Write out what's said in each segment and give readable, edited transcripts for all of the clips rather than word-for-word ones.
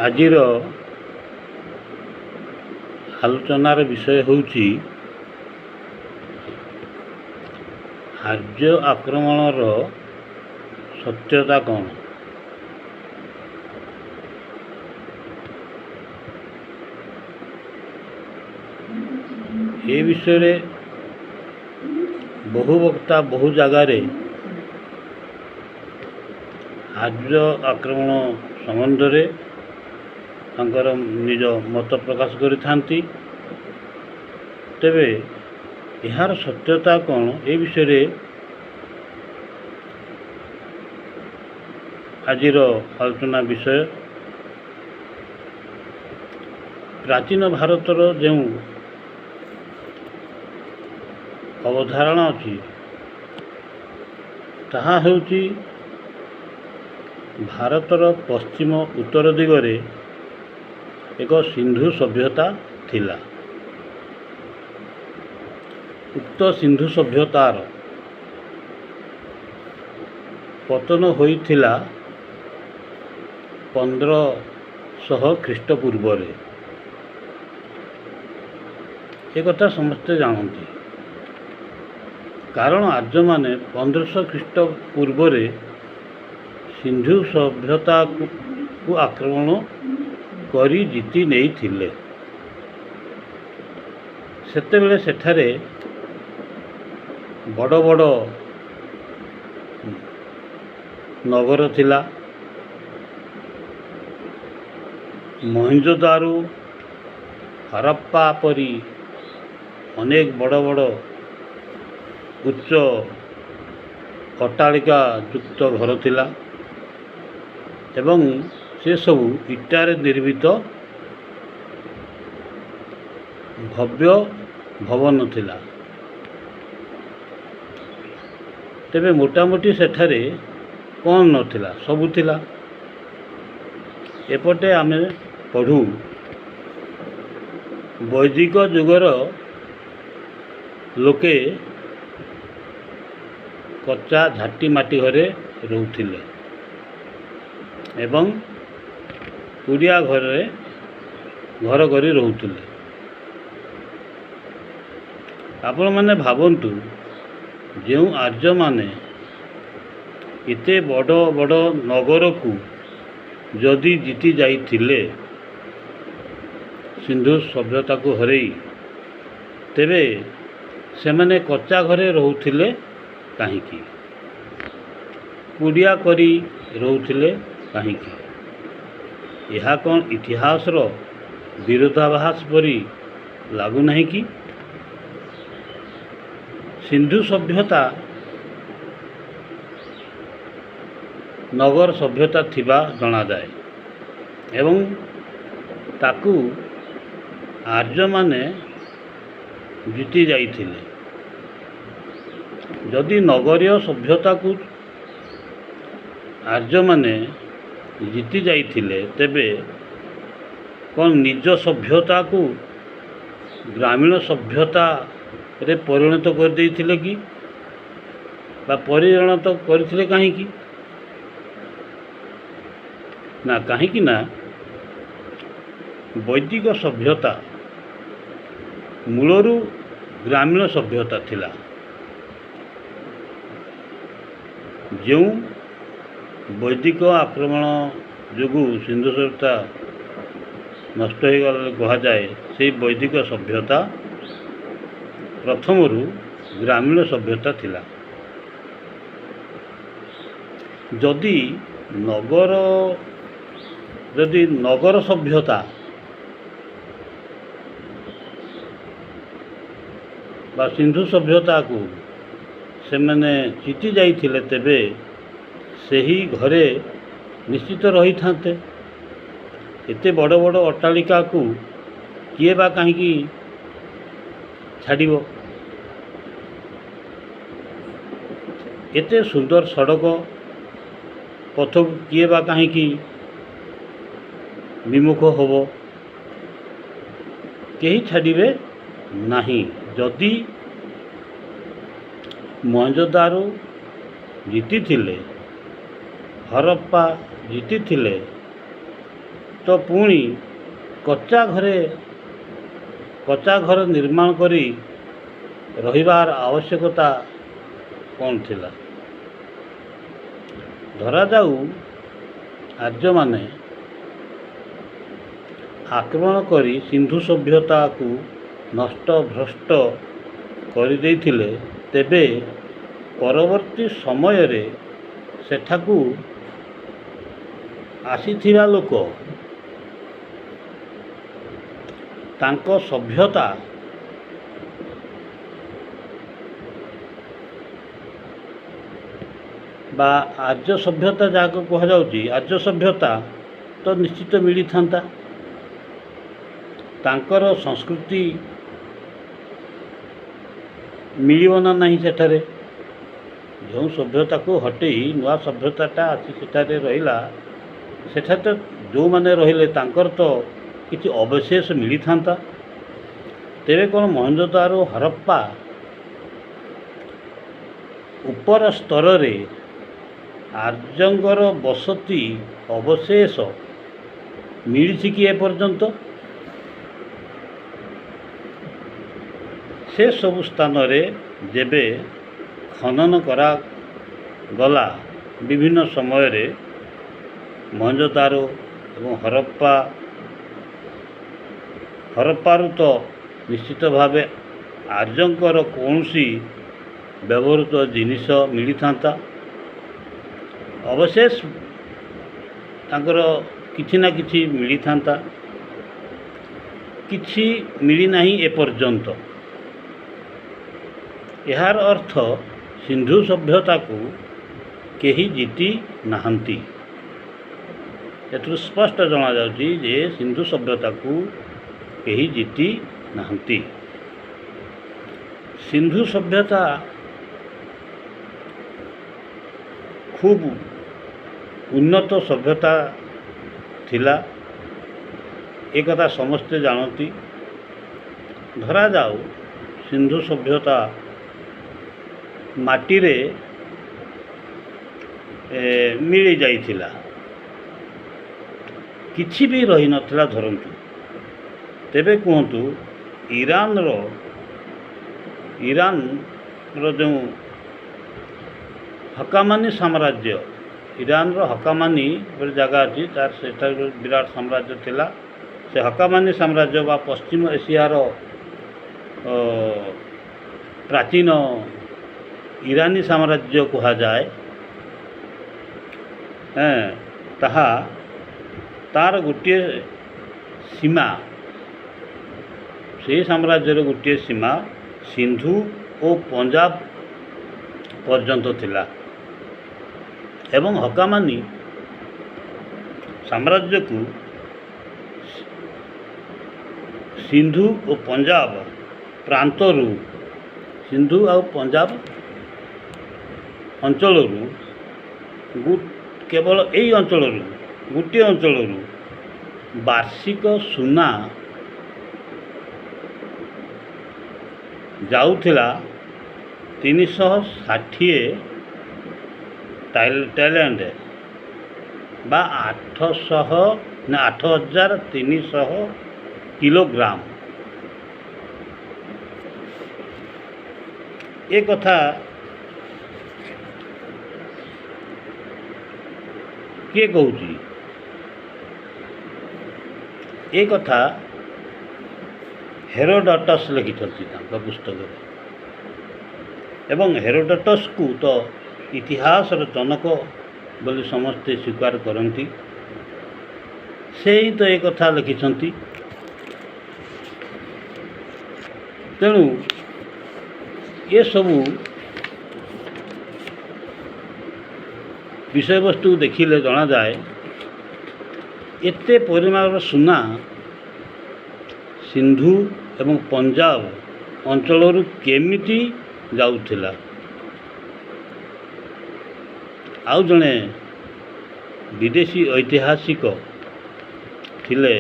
ଆଜିର ଆଲୋଚନାର ବିଷୟ ହେଉଛି ଆର୍ଯ୍ୟ ଆକ୍ରମଣର ସତ୍ୟତା କ'ଣ। ଏ ବିଷୟରେ ବହୁ ବକ୍ତା ବହୁ ଜାଗାରେ ଆର୍ଯ୍ୟ ଆକ୍ରମଣ ସମ୍ବନ୍ଧରେ ତାଙ୍କର ନିଜ ମତ ପ୍ରକାଶ କରିଥାନ୍ତି। ତେବେ ଏହାର ସତ୍ୟତା କ'ଣ ଏ ବିଷୟରେ ଆଜିର ଆଲୋଚନା ବିଷୟ। ପ୍ରାଚୀନ ଭାରତର ଯେଉଁ ଅବଧାରଣା ଅଛି ତାହା ହେଉଛି ଭାରତର ପଶ୍ଚିମ ଉତ୍ତର ଦିଗରେ ଏକ ସିନ୍ଧୁ ସଭ୍ୟତା ଥିଲା। ଉକ୍ତ ସିନ୍ଧୁ ସଭ୍ୟତାର ପତନ ହୋଇଥିଲା 1500 ଖ୍ରୀଷ୍ଟପୂର୍ବରେ। ଏକଥା ସମସ୍ତେ ଜାଣନ୍ତି, କାରଣ ଆର୍ଯ୍ୟମାନେ 1500 ଖ୍ରୀଷ୍ଟପୂର୍ବରେ ସିନ୍ଧୁ ସଭ୍ୟତାକୁ ଆକ୍ରମଣ କରି ଜିତି ନେଇଥିଲେ। ସେତେବେଳେ ସେଠାରେ ବଡ଼ ବଡ଼ ନଗର ଥିଲା। ମହେଞ୍ଜୋଦାରୋ, ହରପ୍ପା ପରି ଅନେକ ବଡ଼ ବଡ଼ ଉଚ୍ଚ ଅଟ୍ଟାଳିକା ଯୁକ୍ତ ଘର ଥିଲା ଏବଂ ସେସବୁ ଇଟାରେ ନିର୍ମିତ ଭବ୍ୟ ଭବନ ଥିଲା। ତେବେ ମୋଟାମୋଟି ସେଠାରେ କ'ଣ ନଥିଲା, ସବୁ ଥିଲା। ଏପଟେ ଆମେ ପଢ଼ୁ ବୈଦିକ ଯୁଗର ଲୋକେ କଚା ଝାଟି ମାଟି ଘରେ ରହୁଥିଲେ ଏବଂ କୁଡ଼ିଆ ଘରେ ଘର କରି ରହୁଥିଲେ। ଆପଣମାନେ ଭାବନ୍ତୁ, ଯେଉଁ ଆର୍ଯ୍ୟମାନେ ଏତେ ବଡ଼ ବଡ଼ ନଗରକୁ ଯଦି ଜିତି ଯାଇଥିଲେ ସିନ୍ଧୁ ସଭ୍ୟତାକୁ ହରେଇ, ତେବେ ସେମାନେ କଚା ଘରେ ରହୁଥିଲେ କାହିଁକି? କୁଡ଼ିଆ କରି ରହୁଥିଲେ କାହିଁକି? ଏହା କ'ଣ ଇତିହାସର ବିରୋଧାଭାସ ପରି ଲାଗୁନାହିଁ କି? ସିନ୍ଧୁ ସଭ୍ୟତା ନଗର ସଭ୍ୟତା ଥିବା ଜଣାଯାଏ ଏବଂ ତାକୁ ଆର୍ଯ୍ୟମାନେ ଜିତି ଯାଇଥିଲେ। ଯଦି ନଗରୀୟ ସଭ୍ୟତାକୁ ଆର୍ଯ୍ୟମାନେ ଜିତି ଯାଇଥିଲେ, ତେବେ କ'ଣ ନିଜ ସଭ୍ୟତାକୁ ଗ୍ରାମୀଣ ସଭ୍ୟତାରେ ପରିଣତ କରିଦେଇଥିଲେ କି? ବା ପରିଣତ କରିଥିଲେ କାହିଁକି? ନା, କାହିଁକି ନା ବୈଦିକ ସଭ୍ୟତା ମୂଳରୁ ଗ୍ରାମୀଣ ସଭ୍ୟତା ଥିଲା। ଯେଉଁ ବୈଦିକ ଆକ୍ରମଣ ଯୋଗୁଁ ସିନ୍ଧୁ ସଭ୍ୟତା ନଷ୍ଟ ହୋଇଗଲା କୁହାଯାଏ, ସେହି ବୈଦିକ ସଭ୍ୟତା ପ୍ରଥମରୁ ଗ୍ରାମୀଣ ସଭ୍ୟତା ଥିଲା। ଯଦି ନଗର ସଭ୍ୟତା ବା ସିନ୍ଧୁ ସଭ୍ୟତାକୁ ସେମାନେ ଜିତି ଯାଇଥିଲେ, ତେବେ ସେହି ଘରେ ନିଶ୍ଚିତ ରହିଥାନ୍ତେ। ଏତେ ବଡ଼ ବଡ଼ ଅଟ୍ଟାଳିକାକୁ କିଏ ବା କାହିଁକି ଛାଡ଼ିବ? ଏତେ ସୁନ୍ଦର ସଡ଼କ ପଥକୁ କିଏ ବା କାହିଁକି ବିମୁଖ ହେବ? କେହି ଛାଡ଼ିବେ ନାହିଁ। ଯଦି ମହେଞ୍ଜୋଦାରୋ ଜିତିଥିଲେ, ହରପ୍ପା ଜିତିଥିଲେ, ତ ପୁଣି କଚ୍ଚା ଘର ନିର୍ମାଣ କରି ରହିବାର ଆବଶ୍ୟକତା କ'ଣ ଥିଲା? ଧରାଯାଉ ଆର୍ଯ୍ୟମାନେ ଆକ୍ରମଣ କରି ସିନ୍ଧୁ ସଭ୍ୟତାକୁ ନଷ୍ଟଭ୍ରଷ୍ଟ କରିଦେଇଥିଲେ, ତେବେ ପରବର୍ତ୍ତୀ ସମୟରେ ସେଠାକୁ ଆସିଥିବା ଲୋକ ତାଙ୍କ ସଭ୍ୟତା ବା ଆର୍ଯ୍ୟ ସଭ୍ୟତା ଯାହାକୁ କୁହାଯାଉଛି, ଆର୍ଯ୍ୟ ସଭ୍ୟତା ତ ନିଶ୍ଚିତ ମିଳିଥାନ୍ତା। ତାଙ୍କର ସଂସ୍କୃତି ମିଳିବ ନା ନାହିଁ? ସେଠାରେ ଯେଉଁ ସଭ୍ୟତାକୁ ହଟେଇ ନୂଆ ସଭ୍ୟତାଟା ଆସି ସେଠାରେ ରହିଲା, ସେଠାରେ ତ ଯେଉଁମାନେ ରହିଲେ ତାଙ୍କର ତ କିଛି ଅବଶେଷ ମିଳିଥାନ୍ତା। ତେବେ କ'ଣ ମହେଞ୍ଜୋଦାରୋ ହରପ୍ପା ଉପର ସ୍ତରରେ ଆର୍ଯ୍ୟଙ୍କର ବସତି ଅବଶେଷ ମିଳିଛି କି ଏପର୍ଯ୍ୟନ୍ତ? ସେ ସବୁ ସ୍ଥାନରେ ଯେବେ ଖନନ କରାଗଲା ବିଭିନ୍ନ ସମୟରେ ମହେଞ୍ଜୋଦାରୋ ଏବଂ ହରପ୍ପାରୁ ତ ନିଶ୍ଚିତ ଭାବେ ଆର୍ଯ୍ୟଙ୍କର କୌଣସି ବ୍ୟବହୃତ ଜିନିଷ ମିଳିଥାନ୍ତା। ଅବଶେଷ ତାଙ୍କର କିଛି ନା କିଛି ମିଳିଥାନ୍ତା। କିଛି ମିଳିନାହିଁ ଏପର୍ଯ୍ୟନ୍ତ। ଏହାର ଅର୍ଥ ସିନ୍ଧୁ ସଭ୍ୟତାକୁ କେହି ଜିତି ନାହାନ୍ତି। ଏଥିରୁ ସ୍ପଷ୍ଟ ଜଣାଯାଉଛି ଯେ ସିନ୍ଧୁ ସଭ୍ୟତାକୁ କେହି ଜିତି ନାହାନ୍ତି। ସିନ୍ଧୁ ସଭ୍ୟତା ଖୁବ୍ ଉନ୍ନତ ସଭ୍ୟତା ଥିଲା, ଏକଥା ସମସ୍ତେ ଜାଣନ୍ତି। ଧରାଯାଉ ସିନ୍ଧୁ ସଭ୍ୟତା ମାଟିରେ ମିଳି ଯାଇଥିଲା, କିଛି ବି ରହିନଥିଲା ଧରନ୍ତୁ, ତେବେ କୁହନ୍ତୁ ଇରାନର ଯେଉଁ ହକାମାନି ସାମ୍ରାଜ୍ୟ, ଇରାନର ହକାମାନି ଗୋଟେ ଜାଗା ଅଛି, ତାର ସେଠାରେ ଗୋଟେ ବିରାଟ ସାମ୍ରାଜ୍ୟ ଥିଲା। ସେ ହକାମାନି ସାମ୍ରାଜ୍ୟ ବା ପଶ୍ଚିମ ଏସିଆର ପ୍ରାଚୀନ ଇରାନୀ ସାମ୍ରାଜ୍ୟ କୁହାଯାଏ। ତାହା ତାର ଗୋଟିଏ ସୀମା, ସେହି ସାମ୍ରାଜ୍ୟର ଗୋଟିଏ ସୀମା ସିନ୍ଧୁ ଓ ପଞ୍ଜାବ ପର୍ଯ୍ୟନ୍ତ ଥିଲା ଏବଂ ହକାମାନି ସାମ୍ରାଜ୍ୟକୁ ସିନ୍ଧୁ ଓ ପଞ୍ଜାବ ପ୍ରାନ୍ତରୁ, ସିନ୍ଧୁ ଆଉ ପଞ୍ଜାବ ଅଞ୍ଚଳରୁ କେବଳ ଏହି ଅଞ୍ଚଳରୁ, ଗୋଟିଏ ଅଞ୍ଚଳରୁ ବାର୍ଷିକ ସୁନା ଯାଉଥିଲା 360 ଟାଲେଣ୍ଟ ବା 8,300 କିଲୋଗ୍ରାମ। ଏ କଥା କିଏ କହୁଛି? ଏ କଥା ହେରୋଡଟସ୍ ଲେଖିଛନ୍ତି ତାଙ୍କ ପୁସ୍ତକରେ ଏବଂ ହେରୋଡଟସ୍କୁ ତ ଇତିହାସର ଜନକ ବୋଲି ସମସ୍ତେ ସ୍ୱୀକାର କରନ୍ତି। ସେ ହିଁ ତ ଏ କଥା ଲେଖିଛନ୍ତି। ତେଣୁ ଏସବୁ ବିଷୟବସ୍ତୁ ଦେଖିଲେ ଜଣାଯାଏ ଏତେ ପରିମାଣର ସୁନା ସିନ୍ଧୁ ଏବଂ ପଞ୍ଜାବ ଅଞ୍ଚଳରୁ କେମିତି ଯାଉଥିଲା। ଆଉ ଜଣେ ବିଦେଶୀ ଐତିହାସିକ ଥିଲେ,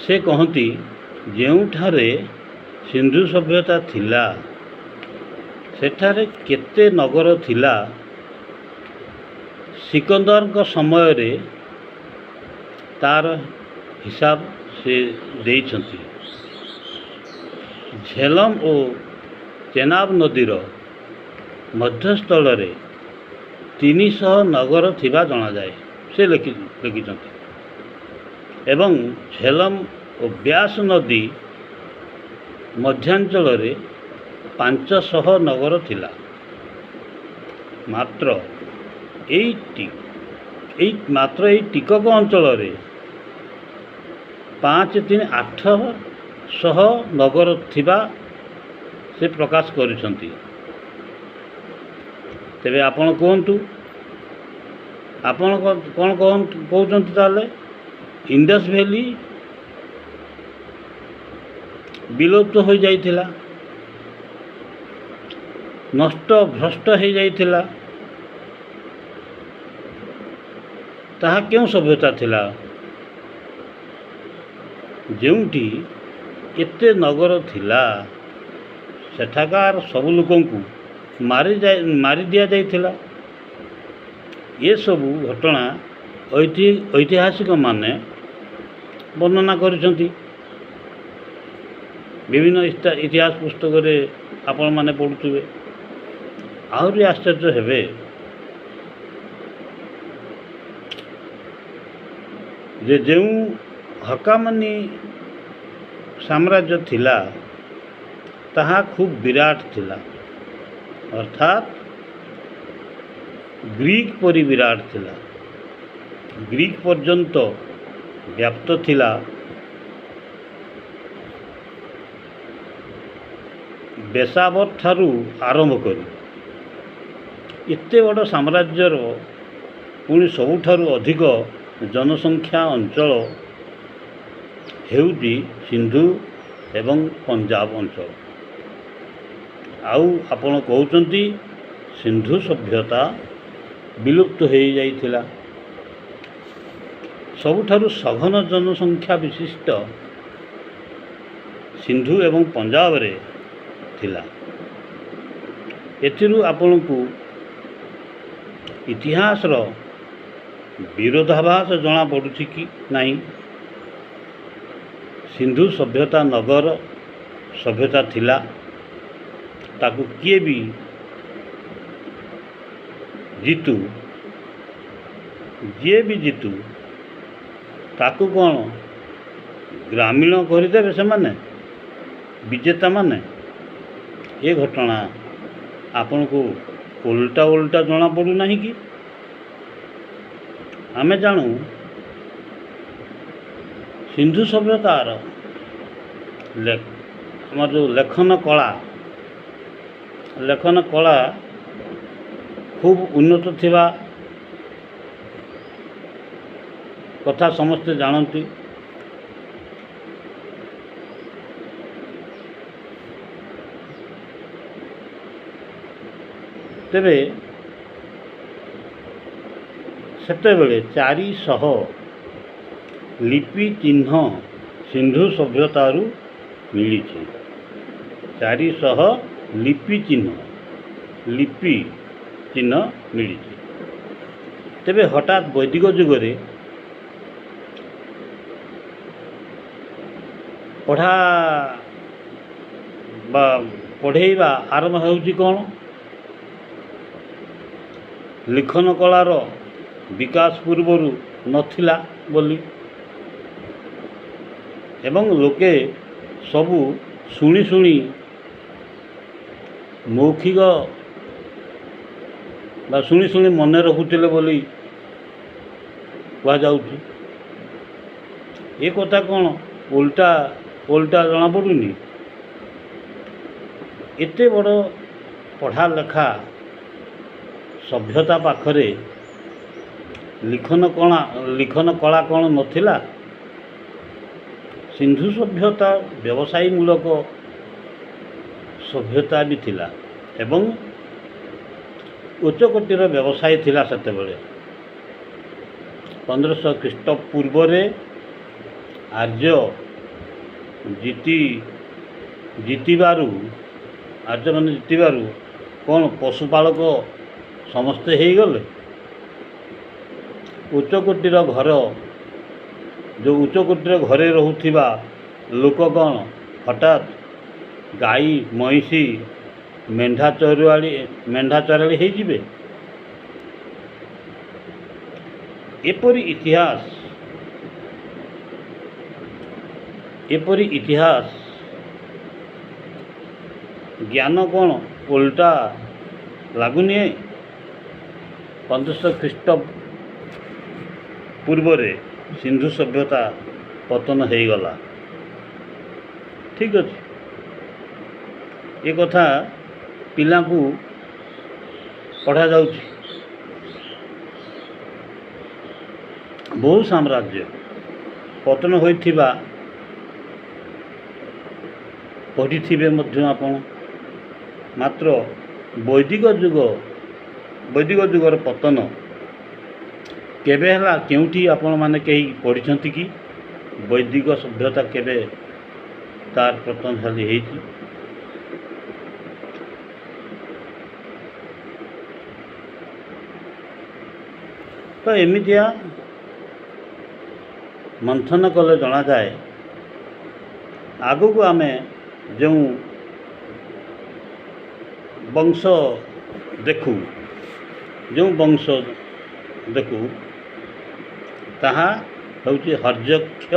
ସେ କହନ୍ତି ଯେଉଁଠାରେ ସିନ୍ଧୁ ସଭ୍ୟତା ଥିଲା ସେଠାରେ କେତେ ନଗର ଥିଲା। ସିକନ୍ଦରଙ୍କ ସମୟରେ ତାର ହିସାବ ସେ ଦେଇଛନ୍ତି। ଝେଲମ ଓ ଚେନାବ ନଦୀର ମଧ୍ୟସ୍ଥଳରେ 300 ନଗର ଥିବା ଜଣାଯାଏ, ସେ ଲେଖିଛନ୍ତି। ଏବଂ ଝେଲମ ଓ ବ୍ୟାସ ନଦୀ ମଧ୍ୟାଞ୍ଚଳରେ 500 ନଗର ଥିଲା। ମାତ୍ର ଏଇ ଟିକକ ଅଞ୍ଚଳରେ 5-800 ନଗର ଥିବା ସେ ପ୍ରକାଶ କରିଛନ୍ତି। ତେବେ ଆପଣ କୁହନ୍ତୁ, ଆପଣ କ'ଣ କହୁଛନ୍ତି? ତାହେଲେ ଇଣ୍ଡସ୍ ଭ୍ୟାଲି ବିଲୁପ୍ତ ହୋଇଯାଇଥିଲା, ନଷ୍ଟ ଭ୍ରଷ୍ଟ ହୋଇଯାଇଥିଲା। ତାହା କେଉଁ ସଭ୍ୟତା ଥିଲା ଯେଉଁଠି ଏତେ ନଗର ଥିଲା? ସେଠାକାର ସବୁ ଲୋକଙ୍କୁ ମାରି ଦିଆଯାଇଥିଲା। ଏସବୁ ଘଟଣା ଐତିହାସିକମାନେ ବର୍ଣ୍ଣନା କରିଛନ୍ତି। ବିଭିନ୍ନ ଇତିହାସ ପୁସ୍ତକରେ ଆପଣମାନେ ପଢ଼ୁଥିବେ। ଆହୁରି ଆଶ୍ଚର୍ଯ୍ୟ ହେବେ ଯେ ଯେଉଁ ହକାମନୀ ସାମ୍ରାଜ୍ୟ ଥିଲା ତାହା ଖୁବ୍ ବିରାଟ ଥିଲା, ଅର୍ଥାତ୍ ଗ୍ରୀକ୍ ପରି ବିରାଟ ଥିଲା। ଗ୍ରୀକ୍ ପର୍ଯ୍ୟନ୍ତ ବ୍ୟାପ୍ତ ଥିଲା। ବେସାବର ଠାରୁ ଆରମ୍ଭ କରି ଏତେ ବଡ଼ ସାମ୍ରାଜ୍ୟର ପୁଣି ସବୁଠାରୁ ଅଧିକ ଜନସଂଖ୍ୟା ଅଞ୍ଚଳ ହେଉଛି ସିନ୍ଧୁ ଏବଂ ପଞ୍ଜାବ ଅଞ୍ଚଳ। ଆଉ ଆପଣ କହୁଛନ୍ତି ସିନ୍ଧୁ ସଭ୍ୟତା ବିଲୁପ୍ତ ହୋଇଯାଇଥିଲା। ସବୁଠାରୁ ସଘନ ଜନସଂଖ୍ୟା ବିଶିଷ୍ଟ ସିନ୍ଧୁ ଏବଂ ପଞ୍ଜାବରେ ଥିଲା। ଏଥିରୁ ଆପଣଙ୍କୁ ଇତିହାସର ବିରୋଧାଭାସ ଜଣାପଡ଼ୁଛି କି ନାହିଁ? ସିନ୍ଧୁ ସଭ୍ୟତା ନଗର ସଭ୍ୟତା ଥିଲା, ତାକୁ ଯିଏ ବି ଜିତୁ ତାକୁ କ'ଣ ଗ୍ରାମୀଣ କରିଦେବେ ସେମାନେ, ବିଜେତାମାନେ? ଏ ଘଟଣା ଆପଣଙ୍କୁ ଓଲଟା ଜଣାପଡ଼ୁନାହିଁ କି? ଆମେ ଜାଣୁ ସିନ୍ଧୁ ସଭ୍ୟତାର ଆମର ଯେଉଁ ଲେଖନ କଳା ଖୁବ୍ ଉନ୍ନତ ଥିବା କଥା ସମସ୍ତେ ଜାଣନ୍ତି। ତେବେ ସେତେବେଳେ 400 ଲିପି ଚିହ୍ନ ସିନ୍ଧୁ ସଭ୍ୟତାରୁ ମିଳିଛି। 400 ଲିପି ଚିହ୍ନ ମିଳିଛି। ତେବେ ହଠାତ୍ ବୈଦିକ ଯୁଗରେ ପଢ଼େଇବା ଆରମ୍ଭ ହେଉଛି କ'ଣ? ଲିଖନ କଳାର ବିକାଶ ପୂର୍ବରୁ ନଥିଲା ବୋଲି, ଏବଂ ଲୋକେ ସବୁ ଶୁଣି ମୌଖିକ ବା ଶୁଣି ମନେ ରଖୁଥିଲେ ବୋଲି କୁହାଯାଉଛି। ଏ କଥା କ'ଣ ଓଲଟା ଜଣାପଡ଼ୁନି? ଏତେ ବଡ଼ ପଢ଼ା ଲେଖା ସଭ୍ୟତା ପାଖରେ ଲିଖନ କଳା କ'ଣ ନଥିଲା? ସିନ୍ଧୁ ସଭ୍ୟତା ବ୍ୟବସାୟୀମୂଳକ ସଭ୍ୟତା ବି ଥିଲା ଏବଂ ଉଚ୍ଚକୋଟୀର ବ୍ୟବସାୟ ଥିଲା। ସେତେବେଳେ 1500 ଖ୍ରୀଷ୍ଟପୂର୍ବରେ ଆର୍ଯ୍ୟମାନେ ଜିତିବାରୁ କ'ଣ ପଶୁପାଳକ ସମସ୍ତେ ହେଇଗଲେ? ଉଚ୍ଚକୋଟୀର ଘର ଯେଉଁ ଉଚ୍ଚକୋଟୀର ଘରେ ରହୁଥିବା ଲୋକଗଣ ହଠାତ୍ ଗାଈ ମଇଁଷି ମେଣ୍ଢା ଚରାଳି ହେଇଯିବେ? ଏପରି ଇତିହାସ ଜ୍ଞାନ କ'ଣ ଓଲଟା ଲାଗୁନିଏ? 1500 ଖ୍ରୀଷ୍ଟ ପୂର୍ବରେ ସିନ୍ଧୁ ସଭ୍ୟତା ପତନ ହେଇଗଲା। ଠିକ୍ ଅଛି, ଏ କଥା ପିଲାଙ୍କୁ ପଢ଼ାଯାଉଛି। ବହୁ ସାମ୍ରାଜ୍ୟ ପତନ ହୋଇଥିବା ପଢ଼ିଥିବେ ମଧ୍ୟ ଆପଣ। ମାତ୍ର ବୈଦିକ ଯୁଗର ପତନ କେବେ ହେଲା, କେଉଁଠି ଆପଣମାନେ କେହି ପଢ଼ିଛନ୍ତି କି? ବୈଦିକ ସଭ୍ୟତା କେବେ ତାର ପତନଶାଳୀ ହେଇଛି? ତ ଏମିତିଆ ମନ୍ଥନ କଲେ ଜଣାଯାଏ, ଆଗକୁ ଆମେ ଯେଉଁ ବଂଶ ଦେଖୁ ତାହା ହେଉଛି ହର୍ଯକ୍ଷ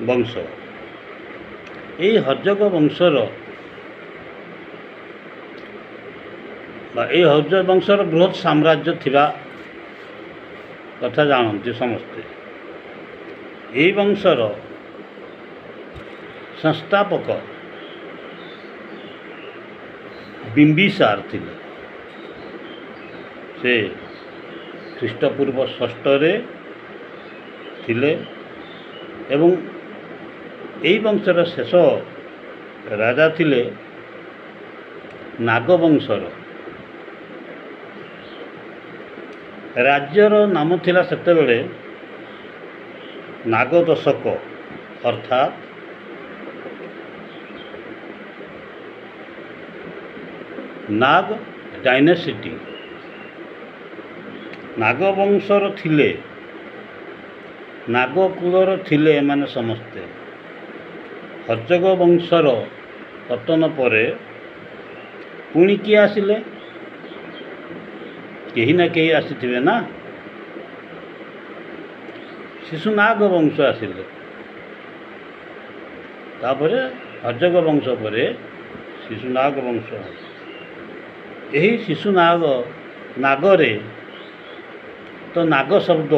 ବଂଶ। ଏହି ହର୍ଯକ ବଂଶର ବୃହତ୍ ସାମ୍ରାଜ୍ୟ ଥିବା କଥା ଜାଣନ୍ତି ସମସ୍ତେ। ଏହି ବଂଶର ସଂସ୍ଥାପକ ବିମ୍ବିସାର ଥିଲେ। ସେ ଖ୍ରୀଷ୍ଟପୂର୍ବ 6ରେ ଥିଲେ ଏବଂ ଏହି ବଂଶର ଶେଷ ରାଜା ଥିଲେ ନାଗବଂଶର। ରାଜ୍ୟର ନାମ ଥିଲା ସେତେବେଳେ ନାଗଦଶକ, ଅର୍ଥାତ୍ ନାଗ ଡାଇନେସିଟି। ନାଗବଂଶର ଥିଲେ, ନାଗକୁଳର ଥିଲେ ଏମାନେ ସମସ୍ତେ। ହର୍ଯକ ବଂଶର ପତନ ପରେ ପୁଣି କିଏ ଆସିଲେ? କେହି ନା କେହି ଆସିଥିବେ ନା। ଶିଶୁନାଗ ବଂଶ ଆସିଲେ। ତାପରେ ହର୍ଯକ ବଂଶ ପରେ ଶିଶୁନାଗ ବଂଶ। ଏହି ନାଗରେ ତ ନାଗ ଶବ୍ଦ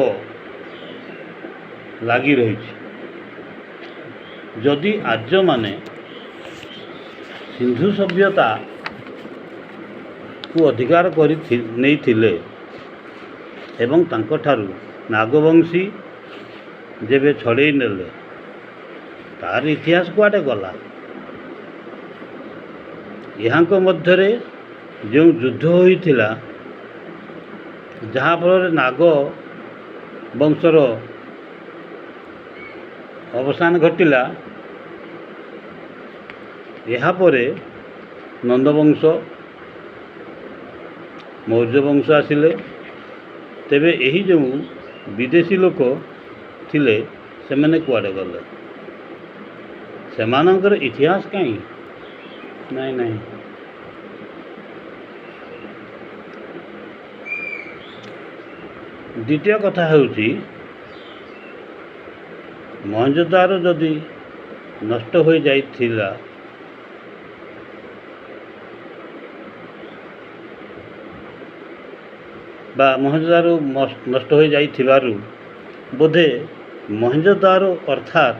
ଲାଗି ରହିଛି। ଯଦି ଆର୍ଯ୍ୟମାନେ ସିନ୍ଧୁ ସଭ୍ୟତାକୁ ଅଧିକାର କରି ନେଇଥିଲେ ଏବଂ ତାଙ୍କଠାରୁ ନାଗବଂଶୀ ଯେବେ ଛଡ଼େଇ ନେଲେ, ତାର ଇତିହାସ କୁଆଡ଼େ ଗଲା? ଏହାଙ୍କ ମଧ୍ୟରେ ଯେଉଁ ଯୁଦ୍ଧ ହୋଇଥିଲା, ଯାହାଫଳରେ ନାଗ ବଂଶର ଅବସାନ ଘଟିଲା, ଏହାପରେ ନନ୍ଦବଂଶ, ମୌର୍ଯ୍ୟ ବଂଶ ଆସିଲେ। ତେବେ ଏହି ଯେଉଁ ବିଦେଶୀ ଲୋକ ଥିଲେ, ସେମାନେ କୁଆଡ଼େ ଗଲେ? ସେମାନଙ୍କର ଇତିହାସ କାହିଁ? ନାହିଁ। ଦ୍ୱିତୀୟ କଥା ହେଉଛି, ମହେଞ୍ଜୋଦାରୋ ଯଦି ନଷ୍ଟ ହୋଇଯାଇଥିଲା, ବା ମହେଞ୍ଜୋଦାରୋ ନଷ୍ଟ ହୋଇଯାଇଥିବାରୁ ବୋଧେ ମହେଞ୍ଜୋଦାରୋ ଅର୍ଥାତ୍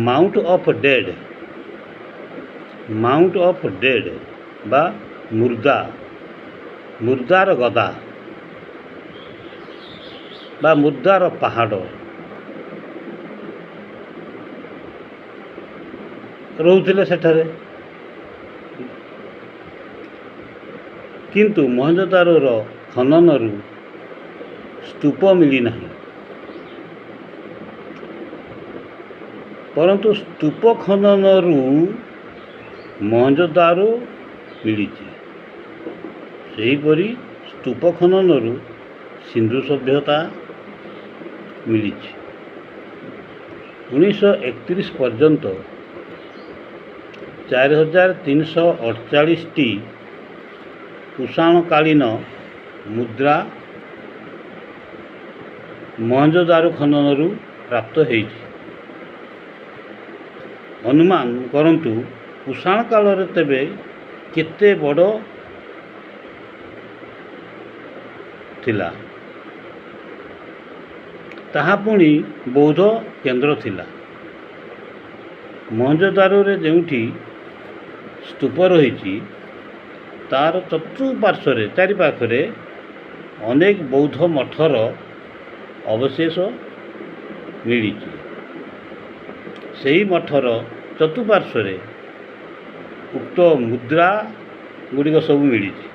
ମାଉଣ୍ଟ ଅଫ୍ ଡେଡ୍ ବା ମୁର୍ଦାର ଗଦା ବା ମୁର୍ଦାର ପାହାଡ଼ ରହୁଥିଲେ ସେଠାରେ। କିନ୍ତୁ ମହେଞ୍ଜୋଦାରୋର ଖନନରୁ ସ୍ତୂପ ମିଳିନାହିଁ। ପରନ୍ତୁ ସ୍ତୂପ ଖନନରୁ ମହେଞ୍ଜୋଦାରୋ ମିଳିଛି। ସେହିପରି ସ୍ତୂପ ଖନନରୁ ସିନ୍ଧୁ ସଭ୍ୟତା ମିଳିଛି। 1931 ପର୍ଯ୍ୟନ୍ତ 4348ଟି କୁଷାଣକାଳୀନ ମୁଦ୍ରା ମହେଞ୍ଜୋଦାରୋ ଖନନରୁ ପ୍ରାପ୍ତ ହୋଇଛି। ଅନୁମାନ କରନ୍ତୁ କୁଷାଣ କାଳରେ ତେବେ କେତେ ବଡ଼ ଥିଲା। ତାହା ପୁଣି ବୌଦ୍ଧ କେନ୍ଦ୍ର ଥିଲା। ମହେଞ୍ଜୋଦାରୋରେ ଯେଉଁଠି ସ୍ତୂପ ରହିଛି ତାର ଚତୁଃପାର୍ଶ୍ୱରେ ଚାରିପାଖରେ ଅନେକ ବୌଦ୍ଧ ମଠର ଅବଶେଷ ମିଳିଛି। ସେହି ମଠର ଚତୁଃପାର୍ଶ୍ୱରେ ଉକ୍ତ ମୁଦ୍ରା ଗୁଡ଼ିକ ସବୁ ମିଳିଛି।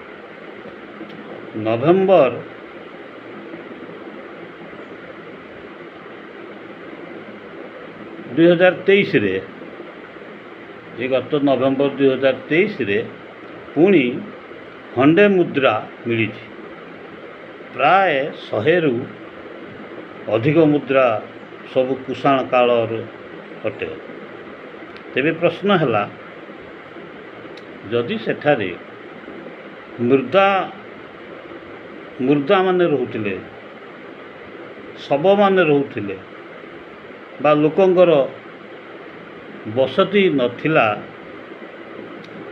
ନଭେମ୍ବର 2023ରେ ଗତ ନଭେମ୍ବର 2023ରେ ପୁଣି ଖଣ୍ଡେ ମୁଦ୍ରା ମିଳିଛି। ପ୍ରାୟ 100ରୁ ଅଧିକ ମୁଦ୍ରା ସବୁ କୁଷାଣ କାଳର ଅଟେ। ତେବେ ପ୍ରଶ୍ନ ହେଲା, ଯଦି ସେଠାରେ ମୃଦାମାନେ ରହୁଥିଲେ, ଶବମାନେ ରହୁଥିଲେ ବା ଲୋକଙ୍କର ବସତି ନଥିଲା,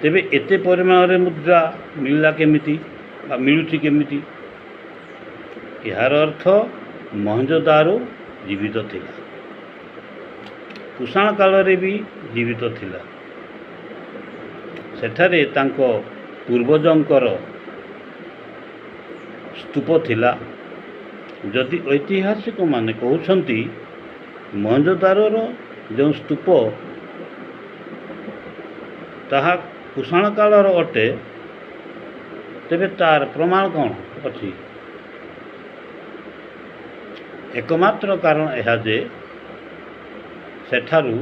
ତେବେ ଏତେ ପରିମାଣରେ ମୁଦ୍ରା ମିଳିଲା କେମିତି ବା ମିଳୁଛି କେମିତି? ଏହାର ଅର୍ଥ ମହେଞ୍ଜୋଦାରୋ ଜୀବିତ ଥିଲା, କୁଷାଣ କାଳରେ ବି ଜୀବିତ ଥିଲା। ସେଠାରେ ତାଙ୍କ ପୂର୍ବଜଙ୍କର ସ୍ତୂପ ଥିଲା। ଯଦି ଐତିହାସିକମାନେ କହୁଛନ୍ତି ମହେଞ୍ଜୋଦାରୋର ଯେଉଁ ସ୍ତୂପ ତାହା କୁଷାଣ କାଳର ଅଟେ, ତେବେ ତାର ପ୍ରମାଣ କ'ଣ ଅଛି? ଏକମାତ୍ର କାରଣ ଏହା ଯେ ସେଠାରୁ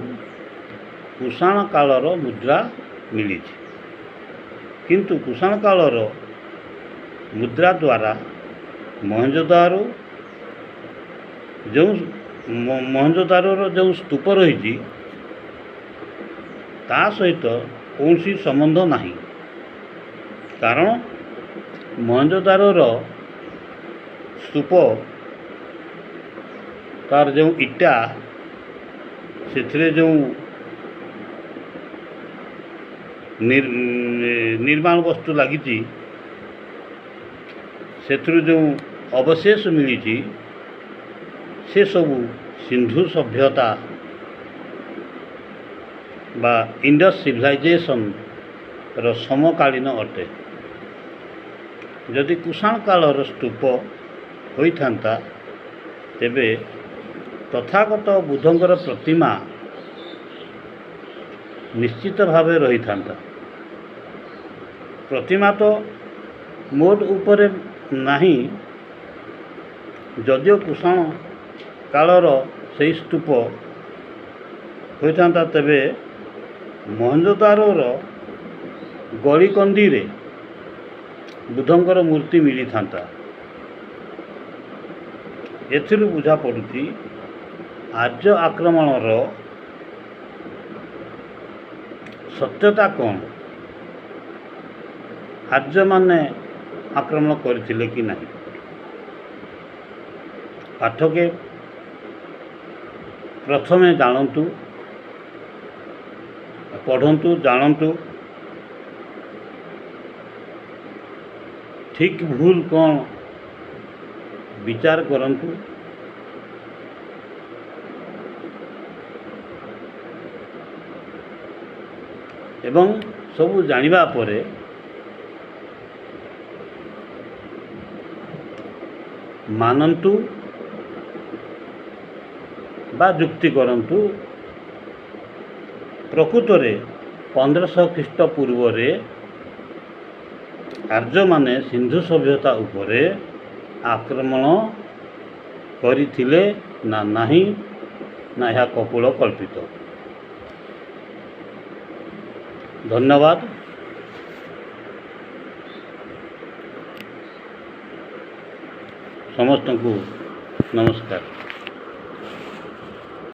କୁଷାଣ କାଳର ମୁଦ୍ରା ମିଳିଛି। କିନ୍ତୁ କୁଷାଣ କାଳର ମୁଦ୍ରା ଦ୍ୱାରା ମହେଞ୍ଜୋଦାରୋର ଯେଉଁ ସ୍ତୂପ ରହିଛି ତା ସହିତ କୌଣସି ସମ୍ବନ୍ଧ ନାହିଁ। କାରଣ ମହେଞ୍ଜୋଦାରୋର ସ୍ତୂପ ତାର ଯେଉଁ ଇଟା, ସେଥିରେ ଯେଉଁ ନିର୍ମାଣ ବସ୍ତୁ ଲାଗିଛି, ସେଥିରୁ ଯେଉଁ ଅବଶେଷ ମିଳିଛି ସେସବୁ ସିନ୍ଧୁ ସଭ୍ୟତା ବା ଇଣ୍ଡସ୍ ସିଭିଲାଇଜେସନର ସମକାଳୀନ ଅଟେ। ଯଦି କୁଷାଣ କାଳର ସ୍ତୂପ ହୋଇଥାନ୍ତା, ତେବେ ତଥାଗତ ବୁଦ୍ଧଙ୍କର ପ୍ରତିମା ନିଶ୍ଚିତ ଭାବେ ରହିଥାନ୍ତା। ପ୍ରତିମା ତ ମୋଟ ଉପରେ ନାହିଁ, ଯଦିଓ କୁଷାଣ କାଳର ସେହି ସ୍ତୂପ ହୋଇଥାନ୍ତା, ତେବେ ମହେଞ୍ଜୋଦାରୋର ଗଳିକନ୍ଦିରେ ବୁଦ୍ଧଙ୍କର ମୂର୍ତ୍ତି ମିଳିଥାନ୍ତା। ଏଥିରୁ ବୁଝାପଡ଼ୁଛି ଆର୍ଯ୍ୟ ଆକ୍ରମଣର ସତ୍ୟତା କ'ଣ? ଆର୍ଯ୍ୟମାନେ ଆକ୍ରମଣ କରିଥିଲେ କି ନାହିଁ? ପାଠକେ ପ୍ରଥମେ ପଢ଼ନ୍ତୁ, ଜାଣନ୍ତୁ, ଠିକ୍ ଭୁଲ କ'ଣ ବିଚାର କରନ୍ତୁ। ଏବଂ ସବୁ ଜାଣିବା ପରେ ମାନନ୍ତୁ ବା ଯୁକ୍ତି କରନ୍ତୁ। ପ୍ରକୃତରେ 1500 ଖ୍ରୀଷ୍ଟପୂର୍ବରେ ଆର୍ଯ୍ୟମାନେ ସିନ୍ଧୁ ସଭ୍ୟତା ଉପରେ ଆକ୍ରମଣ କରିଥିଲେ ନା ନାହିଁ, ନା ଏହା କପୋଳ କଳ୍ପିତ? ଧନ୍ୟବାଦ। ସମସ୍ତଙ୍କୁ ନମସ୍କାର।